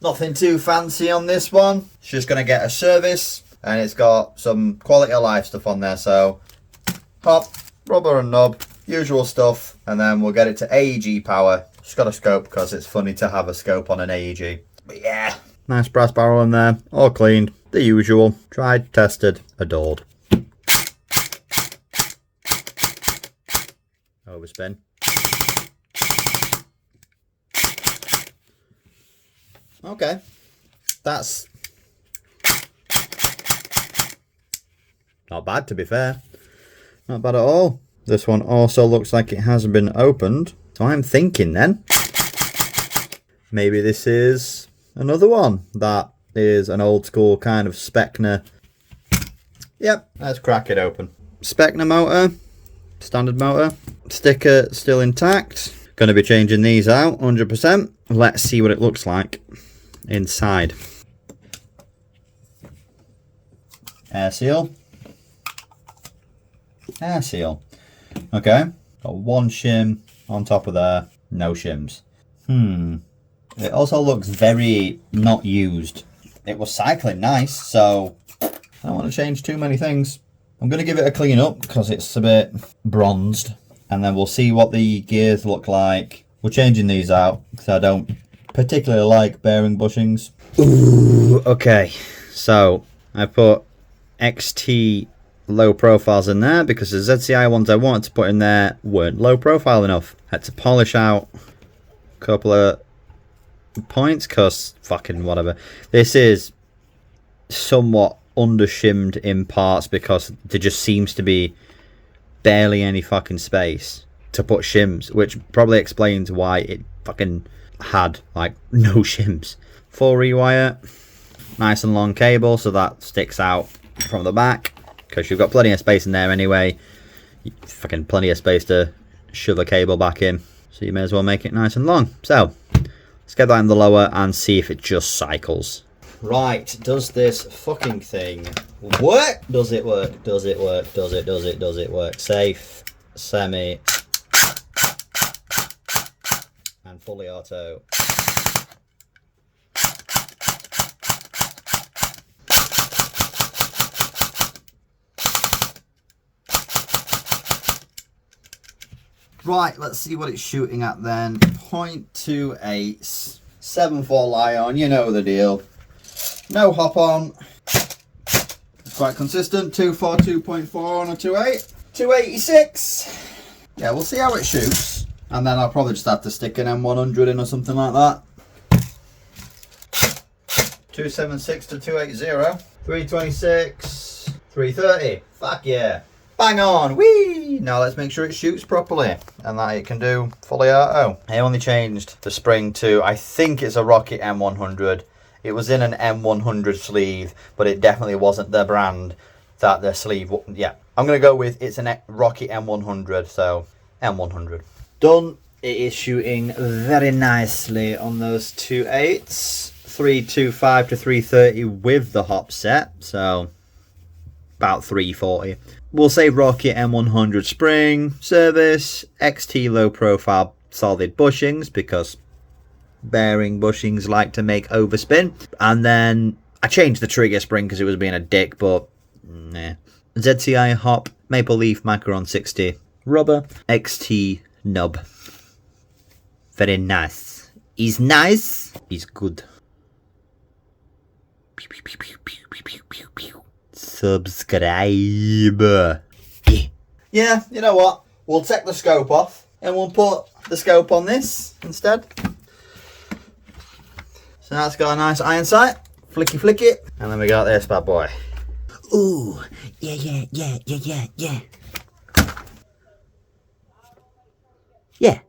Nothing too fancy on this one. It's just going to get a service, and it's got some quality of life stuff on there. So hop, rubber and knob, usual stuff, and then we'll get it to AEG power. Just got a scope because it's funny to have a scope on an AEG. But yeah, nice brass barrel in there, all cleaned, the usual. Tried, tested, adored. Overspin. Okay, that's not bad, to be fair. Not bad at all. This one also looks like it hasn't been opened. So I'm thinking then, maybe this is another one that is an old school kind of Specna. Yep, let's crack it open. Specna motor, standard motor. Sticker still intact. Going to be changing these out 100%. Let's see what it looks like inside. Air seal. Air seal. Okay. Got one shim on top of there. No shims. It also looks very not used. It was cycling nice, so I don't want to change too many things. I'm going to give it a clean up because it's a bit bronzed. And then we'll see what the gears look like. We're changing these out because I don't particularly like bearing bushings. Ooh, okay. So I put XT low profiles in there because the ZCI ones I wanted to put in there weren't low profile enough. Had to polish out a couple of points because fucking whatever. This is somewhat undershimmed in parts because there just seems to be barely any fucking space to put shims, which probably explains why it fucking had like no shims. Full rewire, nice and long cable so that sticks out from the back because you've got plenty of space in there anyway. Fucking plenty of space to shove a cable back in, so you may as well make it nice and long. So let's get that in the lower and see if it just cycles. Right, does this fucking thing work? Does it work? Does it work? Does it work? Safe, semi, and fully auto. Right, let's see what it's shooting at then. 0.28, 7.4 lie on, you know the deal. No hop on. It's quite consistent. 242.4 on a 2.8. 286. Yeah, we'll see how it shoots. And then I'll probably just have to stick an M100 in or something like that. 276 to 280. 326. 330. Fuck yeah. Bang on. Whee! Now let's make sure it shoots properly and that it can do fully auto. I only changed the spring to, I think it's a Rocket M100. It was in an M100 sleeve, but it definitely wasn't the brand that the sleeve... Yeah, I'm going to go with it's a Rocket M100, so M100. Done. It is shooting very nicely on those 2.8s. 325 to 330 with the hop set, so about 340. We'll say Rocket M100 spring, service, XT low profile solid bushings because bearing bushings like to make overspin. And then I changed the trigger spring because it was being a dick, but nah. ZCI hop, Maple Leaf Macaron 60 rubber, XT nub. Very nice. He's nice. He's good. Subscribe. Yeah, you know what? We'll take the scope off and we'll put the scope on this instead. So now it's got a nice iron sight. Flicky flick it. And then we got this bad boy. Ooh, yeah. Yeah.